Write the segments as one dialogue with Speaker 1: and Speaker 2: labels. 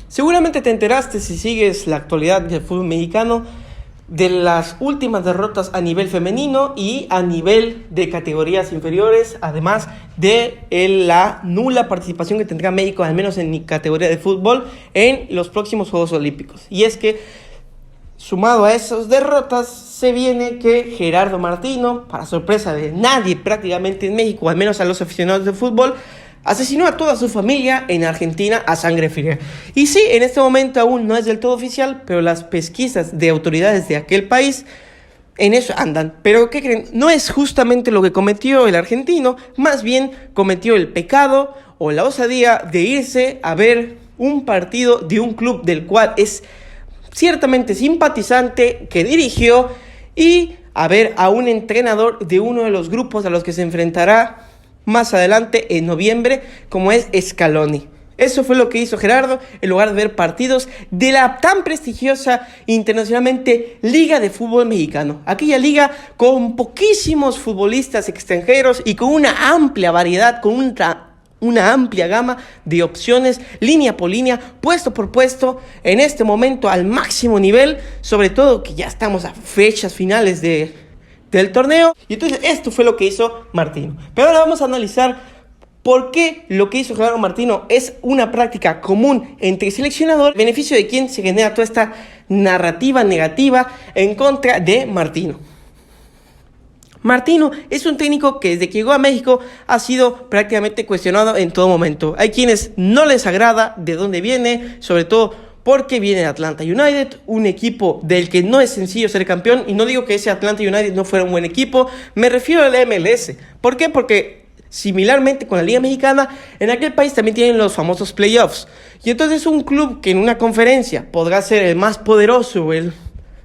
Speaker 1: Seguramente te enteraste, si sigues la actualidad del fútbol mexicano, de las últimas derrotas a nivel femenino y a nivel de categorías inferiores, además de la nula participación que tendrá México, al menos en mi categoría de fútbol, en los próximos Juegos Olímpicos. Y es que, sumado a esas derrotas, se viene que Gerardo Martino, para sorpresa de nadie prácticamente en México, al menos a los aficionados de fútbol, asesinó a toda su familia en Argentina a sangre fría. Y sí, en este momento aún no es del todo oficial, pero las pesquisas de autoridades de aquel país en eso andan. Pero ¿qué creen? No es justamente lo que cometió el argentino, más bien cometió el pecado o la osadía de irse a ver un partido de un club del cual es ciertamente simpatizante, que dirigió, y a ver a un entrenador de uno de los grupos a los que se enfrentará más adelante en noviembre, como es Scaloni. Eso fue lo que hizo Gerardo, en lugar de ver partidos de la tan prestigiosa internacionalmente Liga de Fútbol Mexicano. Aquella liga con poquísimos futbolistas extranjeros y con una amplia variedad, con una amplia gama de opciones, línea por línea, puesto por puesto, en este momento al máximo nivel, sobre todo que ya estamos a fechas finales del torneo. Y entonces esto fue lo que hizo Martino. Pero ahora vamos a analizar por qué lo que hizo Gerardo Martino es una práctica común entre seleccionadores, beneficio de quien se genera toda esta narrativa negativa en contra de Martino. Martino es un técnico que desde que llegó a México ha sido prácticamente cuestionado en todo momento. Hay quienes no les agrada de dónde viene, sobre todo porque viene de Atlanta United, un equipo del que no es sencillo ser campeón. Y no digo que ese Atlanta United no fuera un buen equipo, me refiero al MLS. ¿Por qué? Porque similarmente con la Liga Mexicana, en aquel país también tienen los famosos playoffs. Y entonces un club que en una conferencia podrá ser el más poderoso, el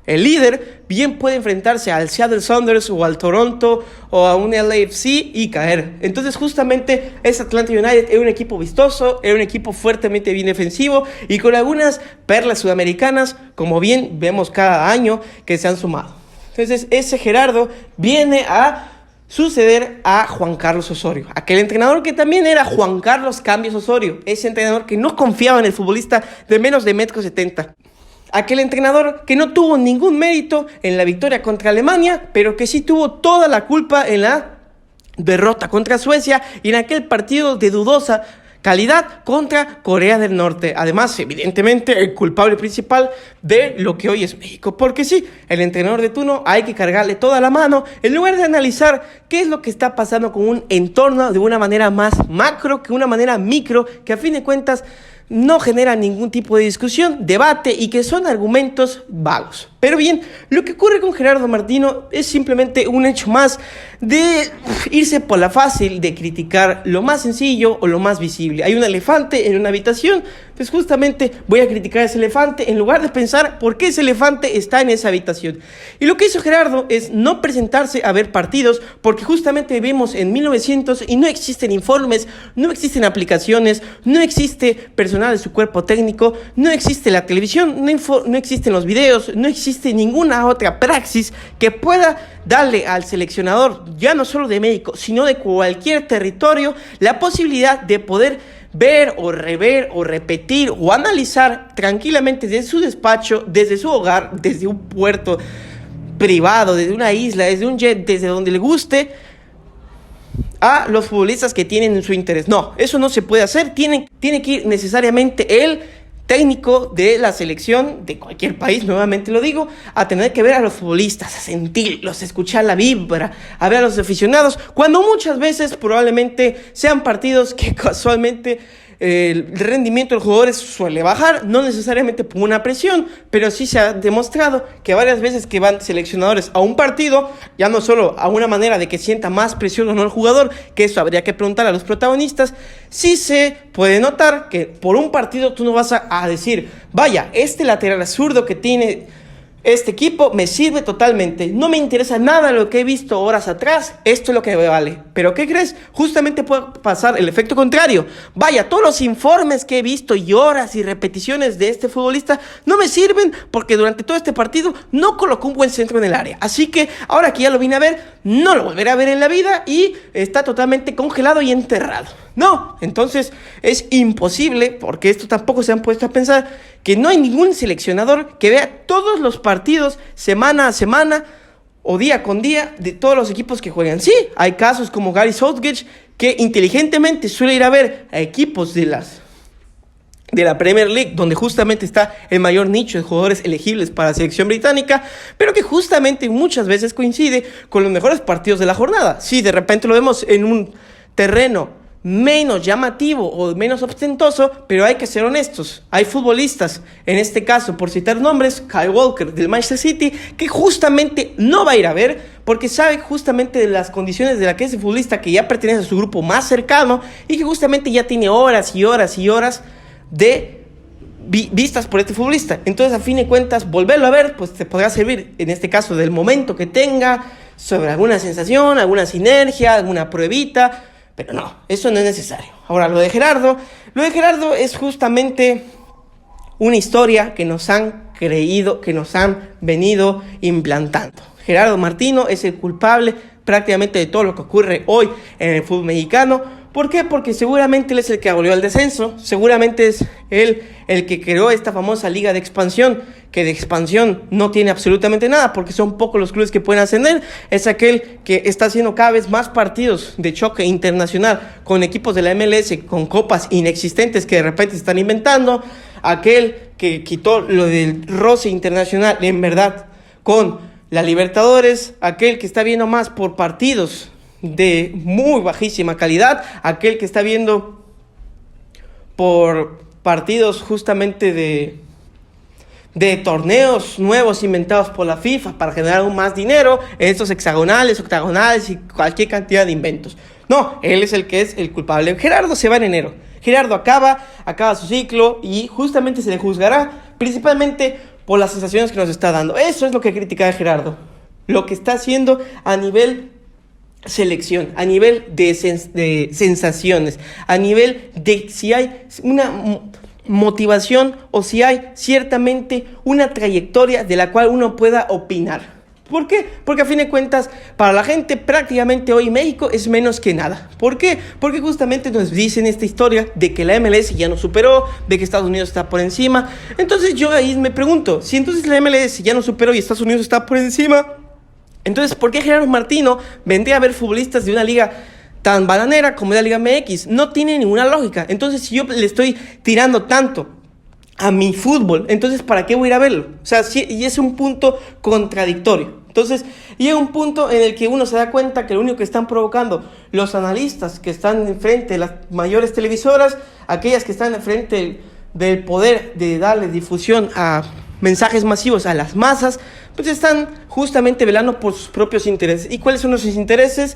Speaker 1: líder, bien puede enfrentarse al Seattle Sounders o al Toronto o a un LAFC y caer. Entonces justamente ese Atlanta United era un equipo vistoso, era un equipo fuertemente bien defensivo y con algunas perlas sudamericanas, como bien vemos cada año, que se han sumado. Entonces ese Gerardo viene a suceder a Juan Carlos Osorio, aquel entrenador que también era Juan Carlos Cambios Osorio, ese entrenador que no confiaba en el futbolista de menos de 1,70 m. Aquel entrenador que no tuvo ningún mérito en la victoria contra Alemania, pero que sí tuvo toda la culpa en la derrota contra Suecia y en aquel partido de dudosa calidad contra Corea del Norte. Además, evidentemente, el culpable principal de lo que hoy es México. Porque sí, el entrenador de turno hay que cargarle toda la mano, en lugar de analizar qué es lo que está pasando con un entorno de una manera más macro que una manera micro, que a fin de cuentas no genera ningún tipo de discusión, debate y que son argumentos vagos. Pero bien, lo que ocurre con Gerardo Martino es simplemente un hecho más de irse por la fácil de criticar lo más sencillo o lo más visible. Hay un elefante en una habitación, pues justamente voy a criticar ese elefante en lugar de pensar por qué ese elefante está en esa habitación. Y lo que hizo Gerardo es no presentarse a ver partidos, porque justamente vivimos en 1900 y no existen informes, no existen aplicaciones, no existe personal de su cuerpo técnico, no existe la televisión, no existen los videos, no existe ninguna otra praxis que pueda darle al seleccionador, ya no solo de México, sino de cualquier territorio, la posibilidad de poder ver o rever o repetir o analizar tranquilamente desde su despacho, desde su hogar, desde un puerto privado, desde una isla, desde un jet, desde donde le guste, a los futbolistas que tienen su interés. No, eso no se puede hacer. Tiene que ir necesariamente el técnico de la selección de cualquier país, nuevamente lo digo, a tener que ver a los futbolistas, a sentirlos, a escuchar la vibra, a ver a los aficionados, cuando muchas veces probablemente sean partidos que casualmente el rendimiento de los jugadores suele bajar, no necesariamente por una presión, pero sí se ha demostrado que varias veces que van seleccionadores a un partido, ya no solo a una manera de que sienta más presión o no el jugador, que eso habría que preguntar a los protagonistas, sí se puede notar que por un partido tú no vas a decir, vaya, este lateral zurdo que tiene este equipo me sirve totalmente, no me interesa nada lo que he visto horas atrás, esto es lo que me vale. Pero ¿qué crees? Justamente puede pasar el efecto contrario. Vaya, todos los informes que he visto y horas y repeticiones de este futbolista no me sirven porque durante todo este partido no colocó un buen centro en el área. Así que ahora que ya lo vine a ver, no lo volveré a ver en la vida y está totalmente congelado y enterrado. No, entonces es imposible, porque esto tampoco se han puesto a pensar, que no hay ningún seleccionador que vea todos los partidos semana a semana o día con día de todos los equipos que juegan. Sí, hay casos como Gary Southgate que inteligentemente suele ir a ver a equipos de la Premier League, donde justamente está el mayor nicho de jugadores elegibles para la selección británica, pero que justamente muchas veces coincide con los mejores partidos de la jornada. Sí, de repente lo vemos en un terreno menos llamativo o menos ostentoso, pero hay que ser honestos. Hay futbolistas, en este caso, por citar nombres, Kyle Walker del Manchester City, que justamente no va a ir a ver, porque sabe justamente de las condiciones de la que ese futbolista, que ya pertenece a su grupo más cercano, y que justamente ya tiene horas y horas y horas de vistas por este futbolista. Entonces, a fin de cuentas, volverlo a ver, pues te podrá servir, en este caso, del momento que tenga, sobre alguna sensación, alguna sinergia, alguna pruebita. Pero no, eso no es necesario. Ahora, lo de Gerardo es justamente una historia que nos han creído, que nos han venido implantando. Gerardo Martino es el culpable prácticamente de todo lo que ocurre hoy en el fútbol mexicano. ¿Por qué? Porque seguramente él es el que abolió el descenso, seguramente es él el que creó esta famosa liga de expansión, que de expansión no tiene absolutamente nada, porque son pocos los clubes que pueden ascender. Es aquel que está haciendo cada vez más partidos de choque internacional con equipos de la MLS, con copas inexistentes que de repente se están inventando, aquel que quitó lo del roce internacional en verdad con la Libertadores, aquel que está viendo más por partidos de muy bajísima calidad, aquel que está viendo por partidos justamente de torneos nuevos inventados por la FIFA para generar aún más dinero, estos hexagonales, octagonales y cualquier cantidad de inventos. No, él es el que es el culpable. Gerardo se va en enero. Gerardo acaba su ciclo y justamente se le juzgará principalmente por las sensaciones que nos está dando. Eso es lo que critica de Gerardo. Lo que está haciendo a nivel selección, a nivel de sensaciones, a nivel de si hay una motivación o si hay ciertamente una trayectoria de la cual uno pueda opinar. ¿Por qué? Porque a fin de cuentas, para la gente prácticamente hoy México es menos que nada. ¿Por qué? Porque justamente nos dicen esta historia de que la MLS ya nos superó, de que Estados Unidos está por encima. Entonces yo ahí me pregunto, si entonces la MLS ya nos superó y Estados Unidos está por encima, entonces ¿por qué Gerardo Martino vendría a ver futbolistas de una liga tan bananera como la Liga MX? No tiene ninguna lógica. Entonces, si yo le estoy tirando tanto a mi fútbol, entonces ¿para qué voy a ir a verlo? O sea, sí, y es un punto contradictorio. Entonces, llega un punto en el que uno se da cuenta que lo único que están provocando los analistas que están enfrente de las mayores televisoras, aquellas que están enfrente del poder de darle difusión a mensajes masivos a las masas, pues están justamente velando por sus propios intereses. ¿Y cuáles son sus intereses?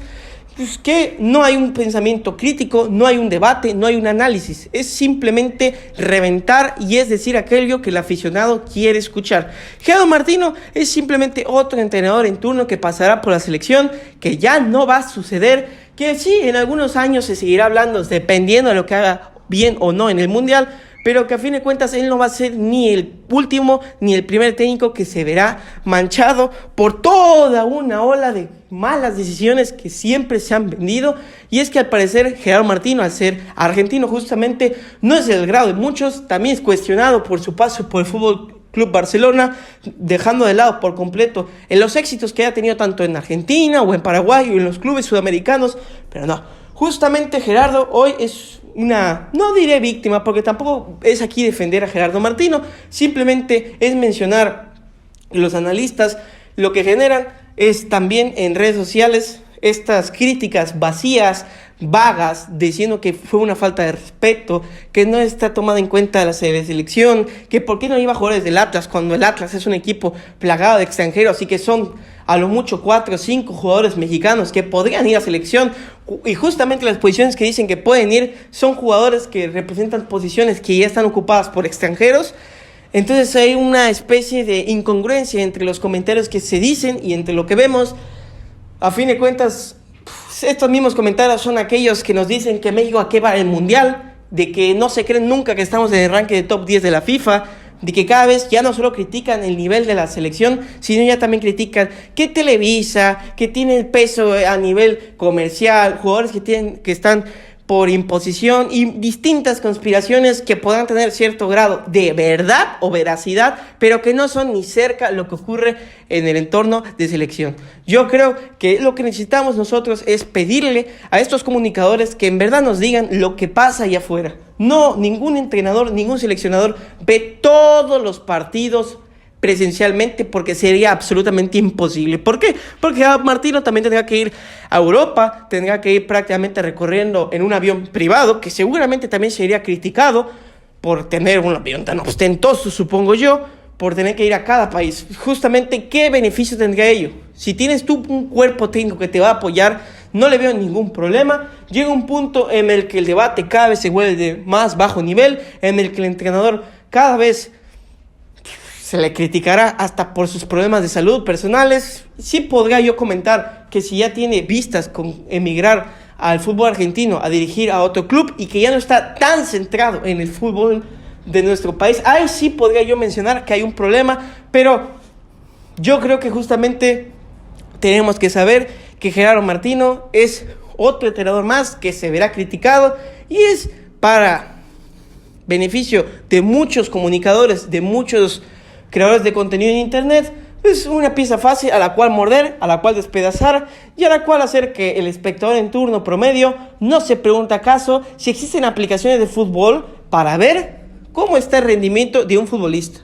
Speaker 1: Pues que no hay un pensamiento crítico, no hay un debate, no hay un análisis. Es simplemente reventar y es decir aquello que el aficionado quiere escuchar. Gerardo Martino es simplemente otro entrenador en turno que pasará por la selección, que ya no va a suceder, que sí, en algunos años se seguirá hablando, dependiendo de lo que haga bien o no en el Mundial, pero que a fin de cuentas él no va a ser ni el último ni el primer técnico que se verá manchado por toda una ola de malas decisiones que siempre se han vendido. Y es que al parecer Gerardo Martino, al ser argentino justamente, no es del grado de muchos, también es cuestionado por su paso por el Fútbol Club Barcelona, dejando de lado por completo en los éxitos que haya tenido tanto en Argentina o en Paraguay o en los clubes sudamericanos, pero no, justamente Gerardo hoy es no diré víctima, porque tampoco es aquí defender a Gerardo Martino, simplemente es mencionar los analistas, lo que generan es también en redes sociales estas críticas vacías, vagas, diciendo que fue una falta de respeto, que no está tomada en cuenta la selección, que por qué no iba a jugadores del Atlas cuando el Atlas es un equipo plagado de extranjeros y que son a lo mucho 4 o 5 jugadores mexicanos que podrían ir a selección, y justamente las posiciones que dicen que pueden ir son jugadores que representan posiciones que ya están ocupadas por extranjeros. Entonces hay una especie de incongruencia entre los comentarios que se dicen y entre lo que vemos. A fin de cuentas, estos mismos comentarios son aquellos que nos dicen que México a qué va el Mundial, de que no se creen nunca que estamos en el ranking de top 10 de la FIFA, de que cada vez ya no solo critican el nivel de la selección, sino ya también critican que Televisa, que tiene el peso a nivel comercial, jugadores que están por imposición y distintas conspiraciones que podrán tener cierto grado de verdad o veracidad, pero que no son ni cerca lo que ocurre en el entorno de selección. Yo creo que lo que necesitamos nosotros es pedirle a estos comunicadores que en verdad nos digan lo que pasa allá afuera. No, ningún entrenador, ningún seleccionador ve todos los partidos presencialmente, porque sería absolutamente imposible. ¿Por qué? Porque Martino también tendría que ir a Europa, tendría que ir prácticamente recorriendo en un avión privado, que seguramente también sería criticado por tener un avión tan ostentoso, supongo yo, por tener que ir a cada país. Justamente, ¿qué beneficio tendría ello? Si tienes tú un cuerpo técnico que te va a apoyar, no le veo ningún problema. Llega un punto en el que el debate cada vez se vuelve de más bajo nivel, en el que el entrenador cada vez se le criticará hasta por sus problemas de salud personales. Sí podría yo comentar que si ya tiene vistas con emigrar al fútbol argentino, a dirigir a otro club y que ya no está tan centrado en el fútbol de nuestro país, ahí sí podría yo mencionar que hay un problema, pero yo creo que justamente tenemos que saber que Gerardo Martino es otro entrenador más que se verá criticado y es para beneficio de muchos comunicadores, de muchos creadores de contenido en internet. Es una pieza fácil a la cual morder, a la cual despedazar y a la cual hacer que el espectador en turno promedio no se pregunte acaso si existen aplicaciones de fútbol para ver cómo está el rendimiento de un futbolista.